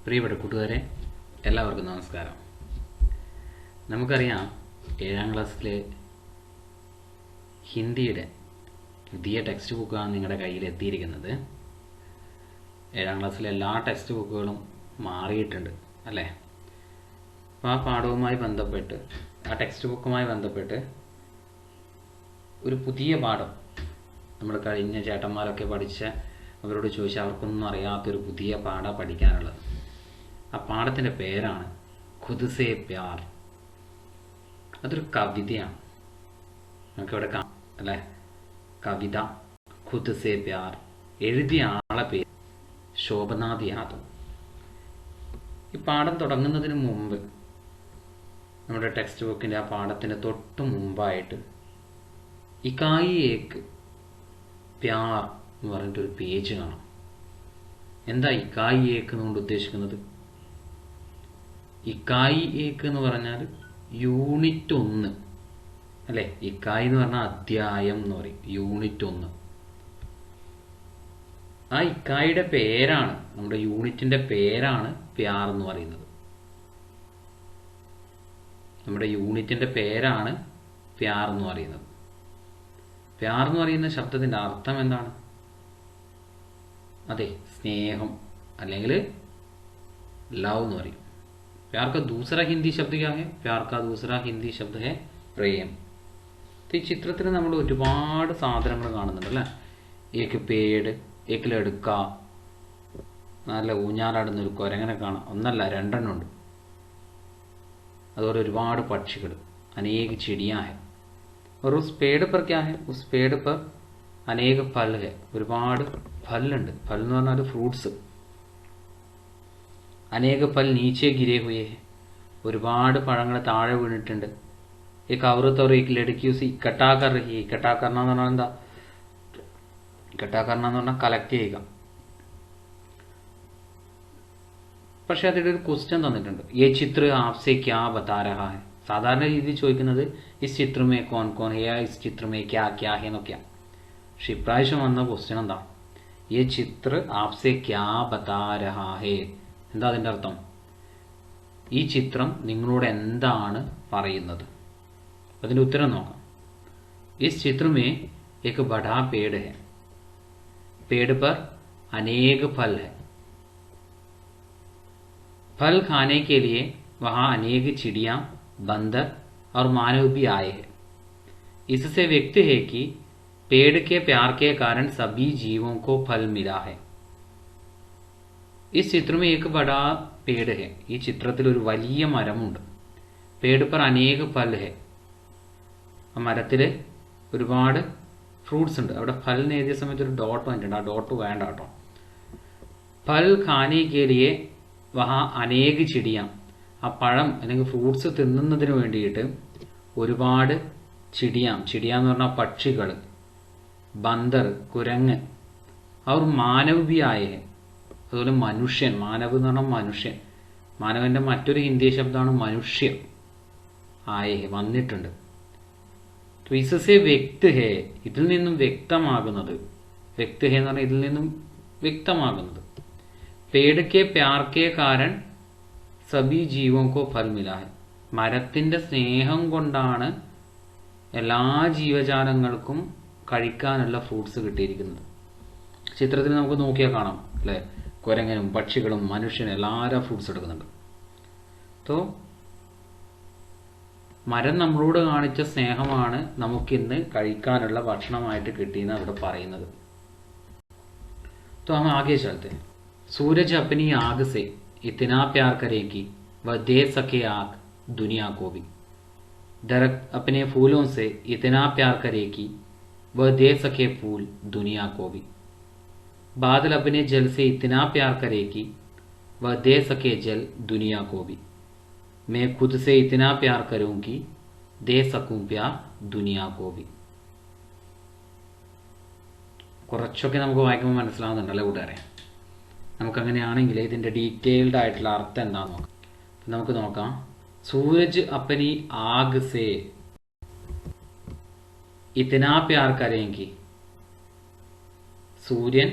പ്രിയപ്പെട്ട കൂട്ടുകാരെ, എല്ലാവർക്കും നമസ്കാരം. നമുക്കറിയാം 7ാം ക്ലാസ്സിലെ ഹിന്ദിയുടെ പുതിയ ടെക്സ്റ്റ് ബുക്കാണ് നിങ്ങളുടെ കയ്യിൽ എത്തിയിരിക്കുന്നത്. 7ാം ക്ലാസ്സിലെ എല്ലാ ടെക്സ്റ്റ് ബുക്കുകളും മാറിയിട്ടുണ്ട് അല്ലേ? അപ്പോൾ ആ പാഠവുമായി ബന്ധപ്പെട്ട്, ആ ടെക്സ്റ്റ് ബുക്കുമായി ബന്ധപ്പെട്ട് ഒരു പുതിയ പാഠം നമ്മൾ കഴിഞ്ഞ ചേട്ടന്മാരൊക്കെ പഠിച്ച അവരോട് ചോദിച്ചാൽ അവർക്കൊന്നും അറിയാത്തൊരു പുതിയ പാഠം പഠിക്കാനുള്ളത്. ആ പാഠത്തിൻ്റെ പേരാണ് ഖുദ് സേ പ്യാർ. അതൊരു കവിതയാണ്. നമുക്കിവിടെ അല്ലേ, കവിത ഖുദ് സേ പ്യാർ. എഴുതിയ ആളെ പേര് ശോഭനാഥ് യാദവ്. ഈ പാഠം തുടങ്ങുന്നതിന് മുമ്പ് നമ്മുടെ ടെക്സ്റ്റ് ബുക്കിൻ്റെ ആ പാഠത്തിൻ്റെ തൊട്ട് മുമ്പായിട്ട് ഇക്കായി ഏക്ക് പ്യാർ എന്ന് പറഞ്ഞിട്ടൊരു പേജ് കാണാം. എന്താ ഇക്കായി ഏക്ക് എന്നുകൊണ്ട് ഉദ്ദേശിക്കുന്നത്? ഇക്കായി ഏക്ക് എന്ന് പറഞ്ഞാൽ യൂണിറ്റ് 1 അല്ലേ? ഇക്കായി എന്ന് പറഞ്ഞാൽ അധ്യായം എന്ന് പറയും. യൂണിറ്റ് 1. ആ ഇക്കായിയുടെ പേരാണ്, നമ്മുടെ യൂണിറ്റിന്റെ പേരാണ് പ്യാർ എന്ന് പറയുന്നത്. നമ്മുടെ യൂണിറ്റിന്റെ പേരാണ് പ്യാർ എന്ന് പറയുന്നത്. പ്യാർ എന്ന് പറയുന്ന ശബ്ദത്തിന്റെ അർത്ഥം എന്താണ്? അതെ, സ്നേഹം അല്ലെങ്കിൽ ലവ് എന്ന് പറയും. प्यार का दूसरा हिंदी शब्द क्या है? प्यार का दूसरा हिंदी शब्द है प्रेम. ഈ ചിത്രത്തിൽ നമ്മൾ ഒരുപാട് സാധനങ്ങൾ കാണുന്നുണ്ട് അല്ലേ? ഏക്ക് പേട്, ഏക്ക് ലടുക്ക, നല്ല ഊഞ്ഞാലാടുന്ന ഒരു കുരങ്ങനെ കാണാം. ഒന്നല്ല, 2 എണ്ണം ഉണ്ട്. അതുപോലെ ഒരുപാട് പക്ഷികൾ, अनेक चिड़ियाँ है. और उस पेड़ पर क्या है? उस पेड़ पर अनेक फल है. ഒരുപാട് ഫലുണ്ട്. ഫൽ എന്ന് പറഞ്ഞാൽ ഫ്രൂട്ട്സ്. अनेक फल नीचे गिरे हुए हैं. ഒരുപാട് പഴങ്ങൾ താഴെ വീണിട്ടുണ്ട്. एक औरत और एक लड़की उसे इकट्ठा कर रही है. इकट्ठा करना എന്ന് പറഞ്ഞാൽ എന്താ? ഇക്കട്ടാ करना എന്ന് പറഞ്ഞാൽ കളക്ട് ചെയ്യുക. പക്ഷെ അതിൻ്റെ ഒരു ക്വസ്റ്റ്യൻ തന്നിട്ടുണ്ട്. ये चित्र आपसे क्या बता रहा है? സാധാരണ രീതിയിൽ ചോദിക്കുന്നത് इस चित्र में कौन कौन है या इस चित्र में क्या क्या है എന്നൊക്കെയാണ്. പക്ഷെ ഇപ്രാവശ്യം വന്ന ക്വസ്റ്റ്യൻ എന്താ? ये चित्र आपसे क्या बता रहा है. എന്താ അതിൻ്റെ അർത്ഥം? ഈ ചിത്രം നിങ്ങളോട് എന്താണ് പറയുന്നത്? അതിൻ്റെ ഉത്തരം നോക്കാം. इस चित्र में एक बड़ा पेड़ है. पेड़ पर अनेक फल है. फल खाने के लिए वहाँ अनेक चिड़ियाँ, बंदर और मानव भी आए हैं. इससे व्यक्त है कि पेड़ के प्यार के कारण सभी जीवों को फल मिला है. इस चित्र में एक बड़ा पेड़ है. ഈ ചിത്രത്തിൽ ഒരു വലിയ മരമുണ്ട്. पेड़ पर अनेक फल है. ആ മരത്തിൽ ഒരുപാട് ഫ്രൂട്ട്സ് ഉണ്ട്. അവിടെ ഫൽ എന്ന് എഴുതിയ സമയത്ത് ഒരു ഡോട്ട് വന്നിട്ടുണ്ട്. ആ ഡോട്ട് വേണ്ട കേട്ടോ. ഫൽ ഖാനെ കെ ലിയെ വഹാ അനേക ചിടിയ. ആ പഴം അല്ലെങ്കിൽ ഫ്രൂട്ട്സ് തിന്നുന്നതിന് വേണ്ടിയിട്ട് ഒരുപാട് ചിടിയ എന്ന് പറഞ്ഞാൽ പക്ഷികൾ, ബന്ദർ കുരങ്ങ്, അവർ മാനവ് ബി ആയേ. അതുപോലെ മനുഷ്യൻ, മാനവ് എന്ന് പറഞ്ഞാൽ മനുഷ്യൻ. മാനവന്റെ മറ്റൊരു ഹിന്ദി ശബ്ദമാണ് മനുഷ്യ. ആയേ, വന്നിട്ടുണ്ട്. ഇസസെ വ്യക്ത് ഹേ, ഇതിൽ നിന്നും വ്യക്തമാകുന്നത്. വ്യക്ത് ഹേ എന്ന് പറഞ്ഞാൽ ഇതിൽ നിന്നും വ്യക്തമാകുന്നത്. പേട് കെ പ്യാർ കെ കാരൺ സബി ജീവോं को ഫൽ മിലാ ഹെ. മരത്തിന്റെ സ്നേഹം കൊണ്ടാണ് എല്ലാ ജീവജാലങ്ങൾക്കും കഴിക്കാനുള്ള ഫ്രൂട്ട്സ് കിട്ടിയിരിക്കുന്നത്. ചിത്രത്തിൽ നമുക്ക് നോക്കിയാൽ കാണാം അല്ലേ? കുരങ്ങനും പക്ഷികളും മനുഷ്യനും എല്ലാവരും ഫ്രൂട്ട്സ് എടുക്കുന്നുണ്ട്. തോ മരം നമ്മളോട് കാണിച്ച സ്നേഹമാണ് നമുക്കിന്ന് കഴിക്കാനുള്ള ഭക്ഷണമായിട്ട് കിട്ടിയെന്ന് അവിടെ പറയുന്നത്. तो हम आगे चलते हैं. सूरज अपनी आग से इतना प्यार करे कि वह दे सके आग दुनिया को भी. दरख्त अपने फूलों से इतना प्यार करे कि वह दे सके फूल दुनिया को भी. बादल अपने जल से इतना प्यार करे कि वह दे सके जल दुनिया को भी. मैं खुद से इतना प्यार करूं कि दे सकूं प्यार दुनिया को भी. കുറച്ചൊക്കെ നമുക്ക് വായിക്കുമ്പോൾ മനസ്സിലാവുന്നുണ്ടല്ലോ കൂട്ടുകാരെ. നമുക്കങ്ങനെയാണെങ്കിൽ ഇതിൻ്റെ ഡീറ്റെയിൽഡ് ആയിട്ടുള്ള അർത്ഥം എന്താണെന്ന് നോക്കാം. നമുക്ക് നോക്കാം. സൂരജ് അപ്പനി ആഗ് സേ ഇത്തനാ പ്യാർ കരേങ്കി. സൂര്യൻ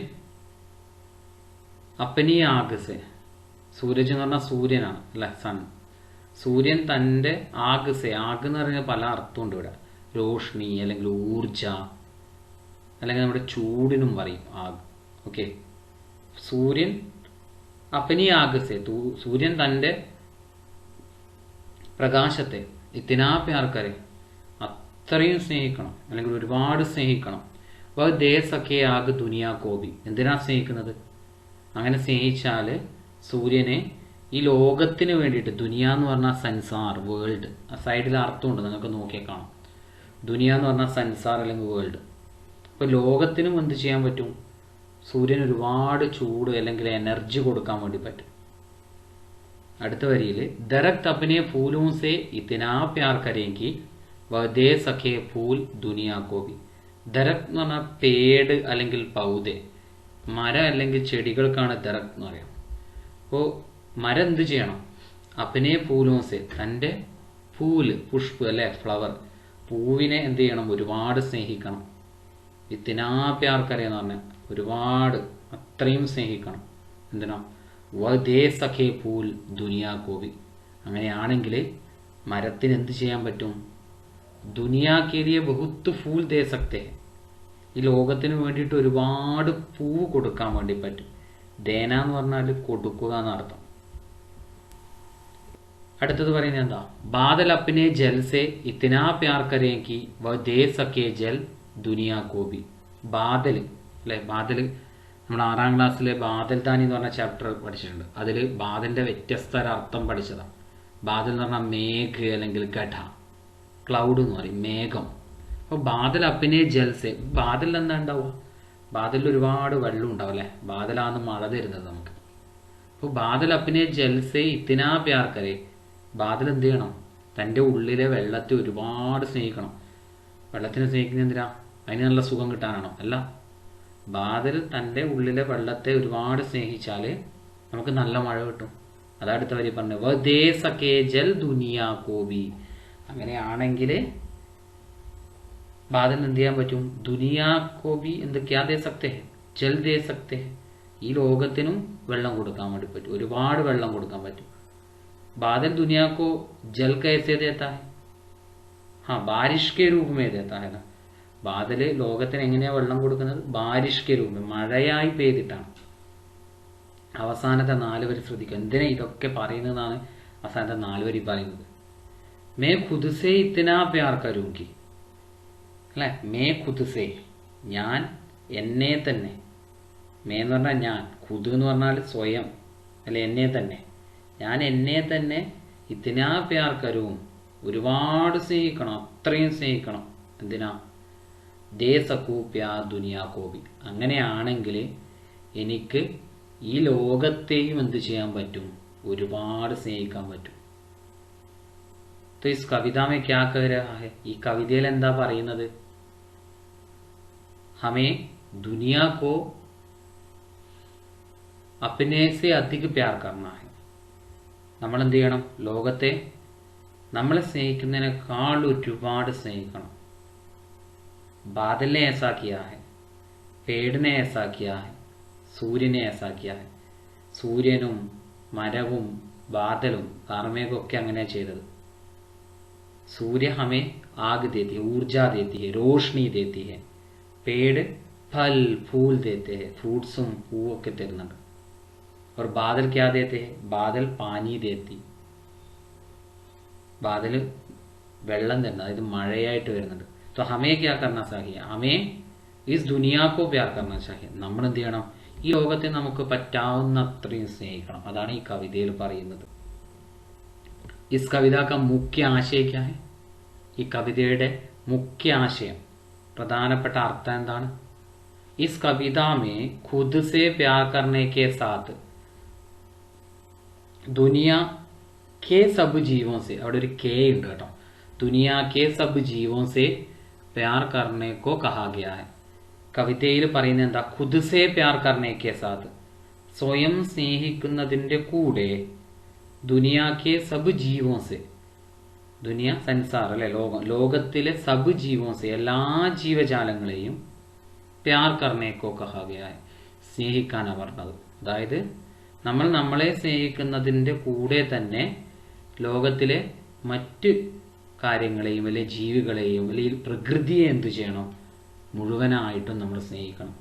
അപ്പനി ആഗ് സേ സൂരജ് എന്ന് പറഞ്ഞാൽ സൂര്യനാണ് അല്ലെ, സൺ. സൂര്യൻ തൻ്റെ ആഗ് എന്ന് പറയുന്നത് പല അർത്ഥമുണ്ട് ഇവിടെ. രോഷ്നി അല്ലെങ്കിൽ ഊർജ, അല്ലെങ്കിൽ നമ്മുടെ ചൂടിനും പറയും ആഗ്. ഓക്കെ, സൂര്യൻ അപ്പനി ആഗ് സൂര്യൻ തൻ്റെ പ്രകാശത്തെ ഇത്തിനാ പ്യാർക്കരെ അത്രയും സ്നേഹിക്കണം, അല്ലെങ്കിൽ ഒരുപാട് സ്നേഹിക്കണം. അപ്പോൾ ദേ സഖേ ആഗ് ദുനിയാ കോബി. എന്തിനാ സ്നേഹിക്കുന്നത്? അങ്ങനെ സ്നേഹിച്ചാൽ സൂര്യനെ ഈ ലോകത്തിന് വേണ്ടിയിട്ട്, ദുനിയ എന്ന് പറഞ്ഞാൽ സൻസാർ, വേൾഡ്. ആ സൈഡിൽ അർത്ഥമുണ്ട്, നിങ്ങൾക്ക് നോക്കിയാൽ കാണാം. ദുനിയ എന്ന് പറഞ്ഞാൽ സൻസാർ അല്ലെങ്കിൽ വേൾഡ്. അപ്പോൾ ലോകത്തിനും എന്ത് ചെയ്യാൻ പറ്റും? സൂര്യന് ഒരുപാട് ചൂട് അല്ലെങ്കിൽ എനർജി കൊടുക്കാൻ വേണ്ടി പറ്റും. അടുത്ത വരിയിൽ ദരഖ്ത് അപ്നെ ഫൂലോं से इतना प्यार करेंगी वह दे सके फूल दुनिया को भी. ദരഖ്ത് എന്ന് പറഞ്ഞാൽ പേട് അല്ലെങ്കിൽ പൗതെ, മരം അല്ലെങ്കിൽ ചെടികൾക്കാണ് ദരഖ്ത് എന്ന് പറയാം. അപ്പോൾ മരം എന്ത് ചെയ്യണം? അപ്നെ ഫൂലോं से, തൻ്റെ ഫൂല്, പുഷ്പ് അല്ലെ, ഫ്ലവർ, പൂവിനെ എന്ത് ചെയ്യണം? ഒരുപാട് സ്നേഹിക്കണം. ഇത്തിനാ പ്യാർ കരെ എന്ന് പറഞ്ഞാൽ ഒരുപാട്, അത്രയും സ്നേഹിക്കണം. എന്തിനാ? വ ദേ സഖേ ഫൂൽ ദുനിയാ കോബി. അങ്ങനെയാണെങ്കിൽ മരത്തിന് എന്ത് ചെയ്യാൻ പറ്റും? ദുനിയാ കേ ലിയേ ബഹുത്ത് ഫൂൽ ദേ സക്തേ. ഈ ലോകത്തിന് വേണ്ടിയിട്ട് ഒരുപാട് പൂവ് കൊടുക്കാൻ വേണ്ടി പറ്റും. ദേന എന്ന് പറഞ്ഞാൽ കൊടുക്കുക എന്നർത്ഥം. അടുത്തത് പറയുന്നത് എന്താ? ബാദൽ അപ്നെ ജൽ സേ ഇത്തിനാ പ്യാർ കരേങ്കി വ ദേ സക്കേ ജൽ ദുനിയാ കോബി. ബാദൽ അല്ലെ, ബാദൽ നമ്മൾ 6ാം ക്ലാസ്സിലെ ബാദൽ താനി എന്ന് പറഞ്ഞ ചാപ്റ്റർ പഠിച്ചിട്ടുണ്ട്. അതിൽ ബാദലിന്റെ വ്യത്യസ്ത അർത്ഥം പഠിച്ചതാണ്. ബാദൽ എന്ന് പറഞ്ഞാൽ മേഘ് അല്ലെങ്കിൽ ഗഡ, ക്ലൗഡ് എന്ന് പറയും, മേഘം. അപ്പോൾ ബാദൽ അപ്പിനെ ജൽസെ, ബാദലിൽ എന്താ ഉണ്ടാവുക? ബാദലിൽ ഒരുപാട് വെള്ളം ഉണ്ടാവും അല്ലെ, ബാദലാണ് മഴ തരുന്നത് നമുക്ക്. അപ്പോൾ ബാദൽ അപ്പിനെ ജൽസെ ഇത്തിനാ പ്യാർ കരെ. ബാദൽ എന്ത് ചെയ്യണം? തൻ്റെ ഉള്ളിലെ വെള്ളത്തെ ഒരുപാട് സ്നേഹിക്കണം. വെള്ളത്തിനെ സ്നേഹിക്കുന്നത് എന്തിനാ? അതിന് നല്ല സുഖം കിട്ടാനാണോ? അല്ല, ബാദൽ തൻ്റെ ഉള്ളിലെ വെള്ളത്തെ ഒരുപാട് സ്നേഹിച്ചാൽ നമുക്ക് നല്ല മഴ കിട്ടും. അതടുത്ത വരി പറഞ്ഞു, വ ദേ സക്കേ ജൽ ദുനിയാ കോബി. അങ്ങനെയാണെങ്കിൽ ബാദൽ എന്ത് ചെയ്യാൻ പറ്റും? ദുനിയാ കോബി എന്തൊക്കെയാ ദേ സക്തേ, ജൽ ദേ സക്തേ. ഈ ലോകത്തിനും വെള്ളം കൊടുക്കാൻ വേണ്ടി പറ്റും, ഒരുപാട് വെള്ളം കൊടുക്കാൻ പറ്റും. ബാദൽ ദുനിയാ കോ ജൽ കൈസേ ദേത്താ ഹൈ? हाँ, बारिश के रूप में देता है ना. ബാദൽ ലോകത്തിന് എങ്ങനെയാ വെള്ളം കൊടുക്കുന്നത്? ബാരിഷ് കെ രൂപം, മഴയായി പെയ്തിട്ടാണ്. അവസാനത്തെ 4 വരി ശ്രദ്ധിക്കുക. എന്തിനാ ഇതൊക്കെ പറയുന്നതാണ് അവസാനത്തെ 4 വരി പറയുന്നത്? മേ ഖുദ് സേ ഇത്തിനാ പ്യാർ കരൂങ്കി അല്ലെ, മേ ഖുദ് സേ, ഞാൻ എന്നെ തന്നെ. മേ എന്ന് പറഞ്ഞാൽ ഞാൻ, ഖുദ് എന്ന് പറഞ്ഞാൽ സ്വയം അല്ലെ, എന്നെ തന്നെ. ഞാൻ എന്നെ തന്നെ ഇത്തിനാ പ്യാർ കരൂം, ഒരുപാട് സ്നേഹിക്കണം, അത്രയും സ്നേഹിക്കണം. എന്തിനാ? ദേ സക്കൂ പ്യാർ ദുനിയാ കോബി. അങ്ങനെയാണെങ്കിൽ എനിക്ക് ഈ ലോകത്തെയും എന്ത് ചെയ്യാൻ പറ്റും? ഒരുപാട് സ്നേഹിക്കാൻ പറ്റും. तो इस कविता में क्या कह रहा है? ഈ കവിതയിൽ എന്താ പറയുന്നത്? हमें दुनिया को अपने से अधिक प्यार करना है. നമ്മൾ എന്ത് ചെയ്യണം? ലോകത്തെ നമ്മളെ സ്നേഹിക്കുന്നതിനേക്കാൾ ഒരുപാട് സ്നേഹിക്കണം. बादल ने ऐसा किया है, पेड़ ने ऐसा किया है, സൂര്യനെ ऐसा किया है. സൂര്യനും മരവും ബാദലും കാർമേഘമൊക്കെ അങ്ങനെ ചെയ്തത്. सूर्य हमें आग देती है, ऊर्जा देती है, रोशनी देती है. पेड़ फल फूल देते हैं, फ्रूट्സും പൂവൊക്കെ തരുന്നുണ്ട്. और बादल क्या देते हैं? बादल पानी देती. बादल വെള്ളം തരുന്നത്, അതായത് മഴയായിട്ട് വരുന്നുണ്ട്. तो हमें क्या करना चाहिए? हमें इस दुनिया को प्यार करना चाहिए. നമ്മൾ എന്ത് ചെയ്യണം? ഈ ലോകത്തെ നമുക്ക് പറ്റാവുന്ന അത്രയും സ്നേഹിക്കണം. അതാണ് ഈ കവിതയിൽ പറയുന്നത്. इस कविता का मुख्य आशय क्या है? ഈ കവിതയുടെ മുഖ്യ ആശയം, പ്രധാനപ്പെട്ട അർത്ഥം എന്താണ്? इस कविता में खुद से प्यार करने के साथ दुनिया के सब जीवों से, അവിടെ ഒരു കെ ഉണ്ട് കേട്ടോ, दुनिया के सब जीवों से प्यार करने को कहा गया है. കവിതയിൽ പറയുന്നത് എന്താ? खुद से प्यार करने के साथ, സ്വയം സ്നേഹിക്കുന്നതിൻ്റെ കൂടെ दुनिया के सब जीवों से, दुनिया संसार അല്ലെ, ലോകം, ലോകത്തിലെ സബ് ജീവോं से, എല്ലാ ജീവജാലങ്ങളെയും പ്യാർ കർണേ കോ കഹാ ഗയാ ഹൈ, സ്നേഹിക്കാനാണ് പറഞ്ഞത്. അതായത് നമ്മൾ നമ്മളെ സ്നേഹിക്കുന്നതിൻ്റെ കൂടെ തന്നെ ലോകത്തിലെ മറ്റ് കാര്യങ്ങളെയും അല്ലെങ്കിൽ ജീവികളെയും അല്ലെങ്കിൽ പ്രകൃതിയെ എന്തു ചെയ്യണം? മുഴുവനായിട്ടും നമ്മൾ സ്നേഹിക്കണം.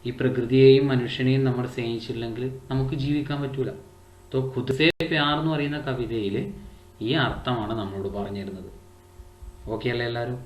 ഈ പ്രകൃതിയെയും മനുഷ്യനെയും നമ്മൾ സ്നേഹിച്ചില്ലെങ്കിൽ നമുക്ക് ജീവിക്കാൻ പറ്റൂല. തോ ഖുദ് സേ പ്യാർ എന്ന് പറയുന്ന കവിതയിൽ ഈ അർത്ഥമാണ് നമ്മളോട് പറഞ്ഞിരുന്നത്. ഓക്കെ അല്ലേ എല്ലാവരും?